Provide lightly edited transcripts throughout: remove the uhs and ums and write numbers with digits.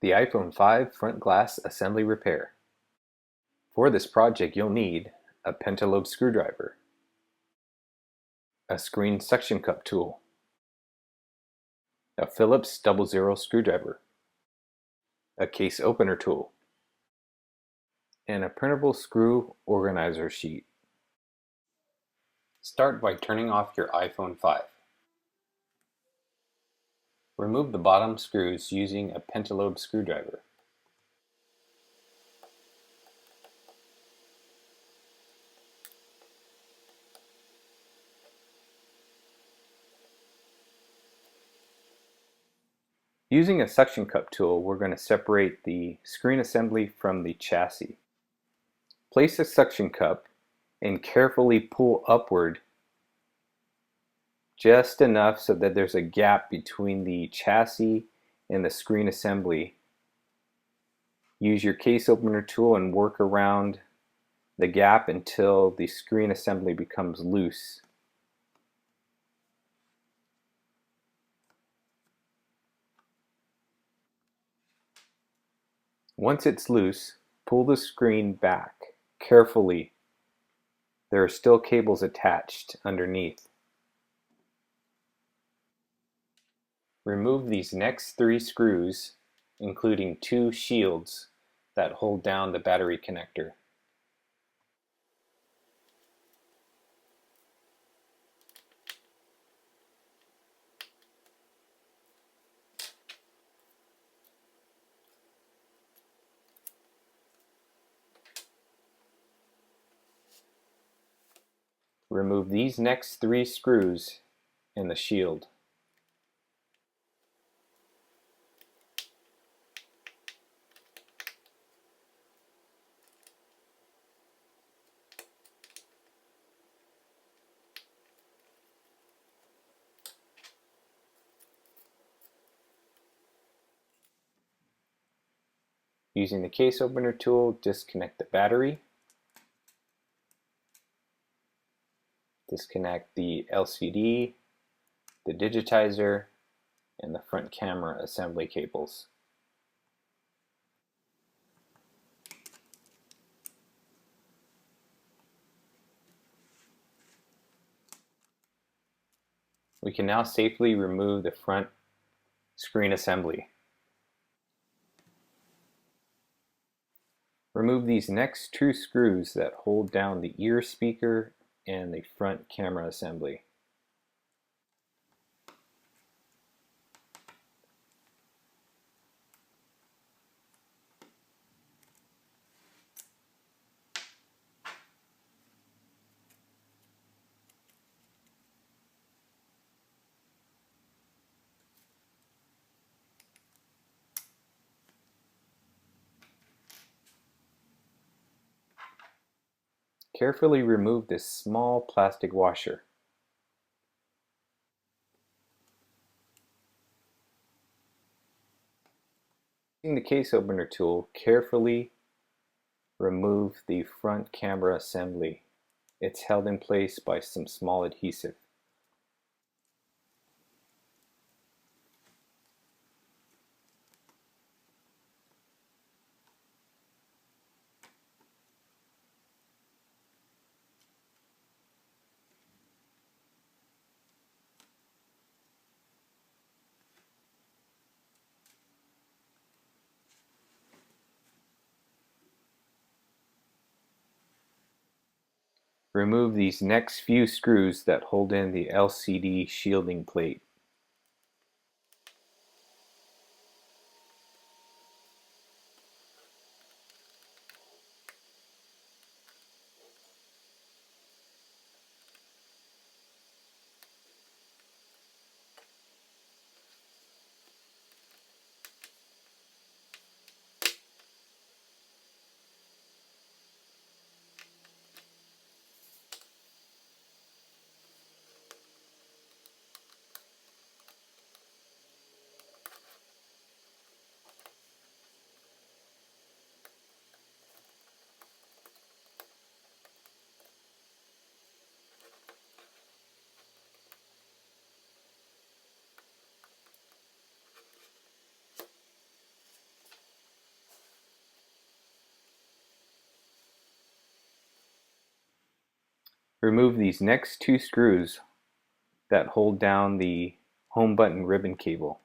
The iPhone 5 front glass assembly repair. For this project you'll need a Pentalobe screwdriver, a screen suction cup tool, a Phillips 00 screwdriver, a case opener tool, and a printable screw organizer sheet. Start by turning off your iPhone 5. Remove the bottom screws using a Pentalobe screwdriver. Using a suction cup tool, we're going to separate the screen assembly from the chassis. Place the suction cup and carefully pull upward just enough so that there's a gap between the chassis and the screen assembly. Use your case opener tool and work around the gap until the screen assembly becomes loose. Once it's loose, pull the screen back carefully. There are still cables attached underneath. Remove these next 3 screws, including 2 shields that hold down the battery connector. Remove these next 3 screws and the shield. Using the case opener tool, disconnect the battery. Disconnect the LCD, the digitizer, and the front camera assembly cables. We can now safely remove the front screen assembly. Remove these next 2 screws that hold down the ear speaker and the front camera assembly. Carefully remove this small plastic washer. Using the case opener tool, carefully remove the front camera assembly. It's held in place by some small adhesive. Remove these next few screws that hold in the LCD shielding plate. Remove these next two screws that hold down the home button ribbon cable.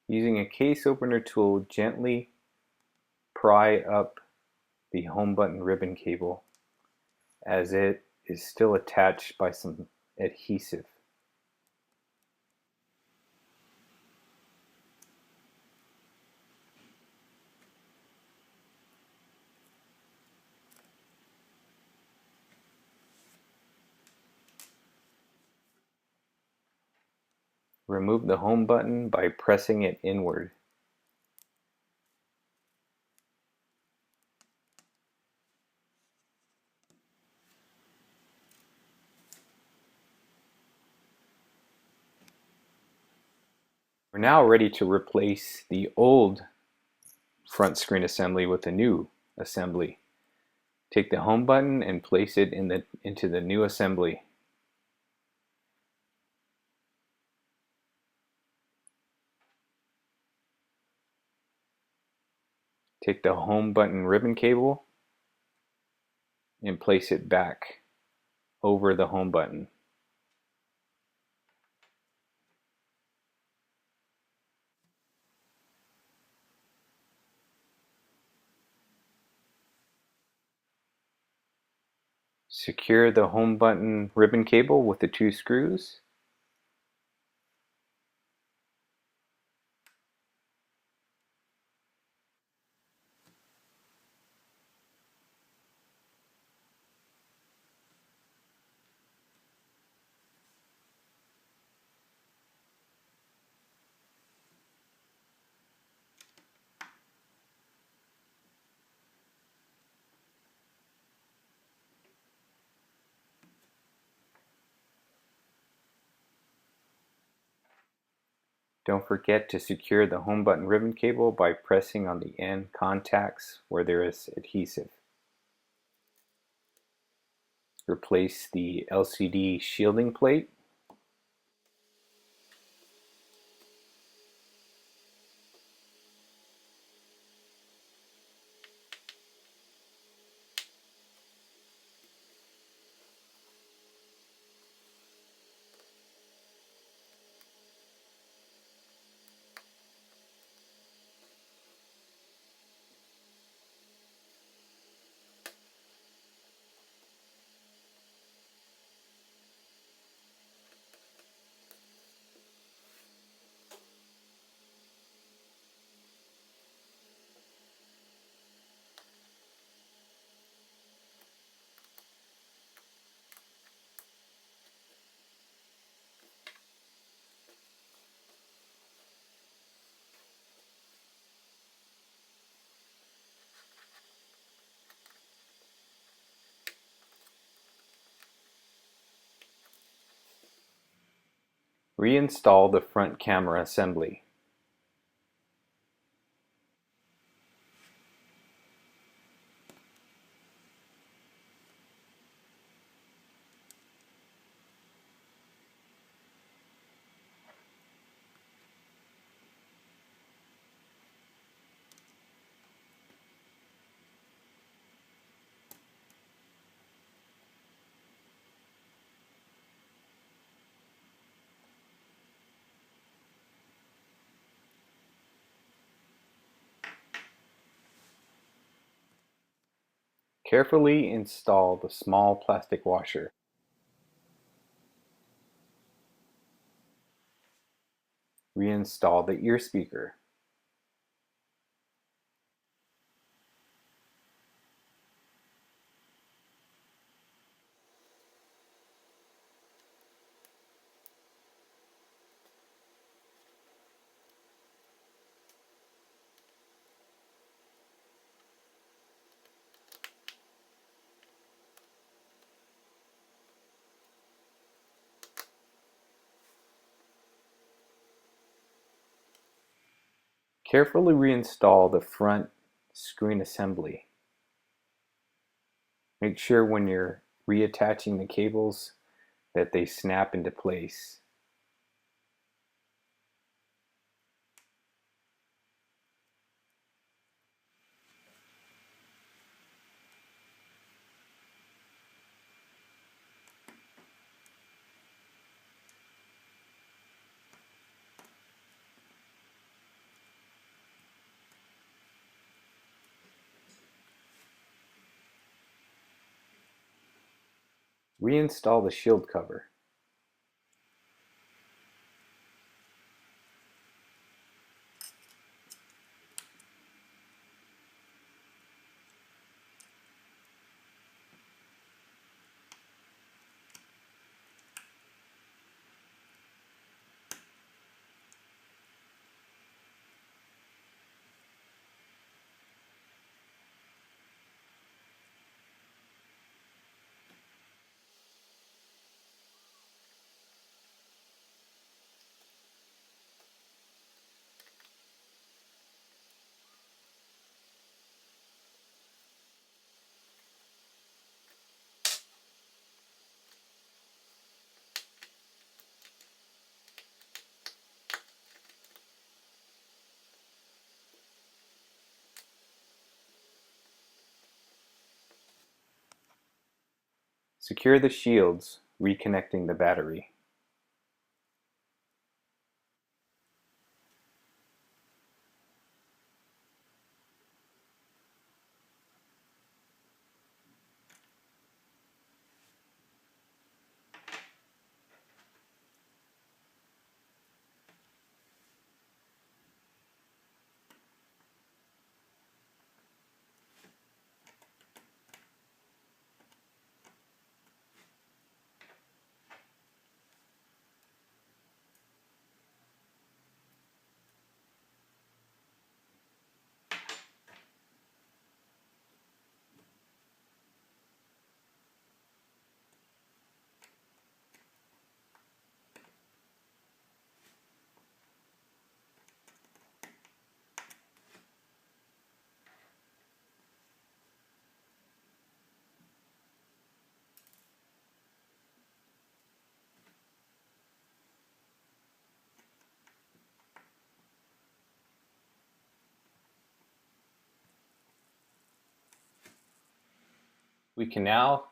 Using a case opener tool, gently pry up the home button ribbon cable as it is still attached by some adhesive. Remove the home button by pressing it inward. We're now ready to replace the old front screen assembly with the new assembly. Take the home button and place it into the new assembly. Take the home button ribbon cable and place it back over the home button. Secure the home button ribbon cable with the two screws. Don't forget to secure the home button ribbon cable by pressing on the end contacts where there is adhesive. Replace the LCD shielding plate. Reinstall the front camera assembly. Carefully install the small plastic washer. Reinstall the ear speaker. Carefully reinstall the front screen assembly. Make sure when you're reattaching the cables that they snap into place. Reinstall the shield cover. Secure the shields, reconnecting the battery. We can now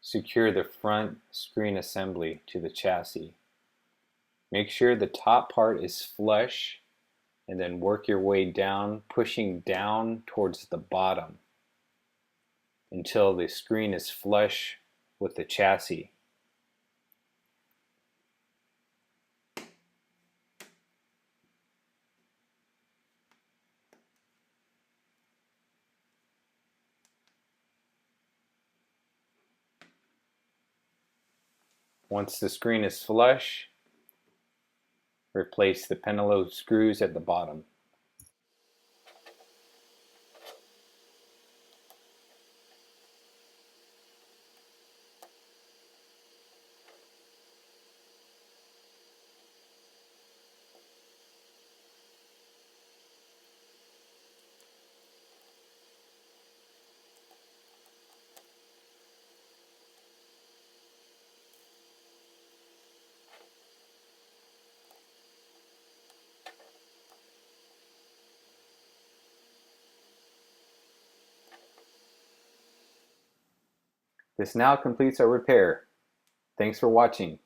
secure the front screen assembly to the chassis. Make sure the top part is flush and then work your way down, pushing down towards the bottom until the screen is flush with the chassis. Once the screen is flush, replace the Pentalobe screws at the bottom. This now completes our repair. Thanks for watching.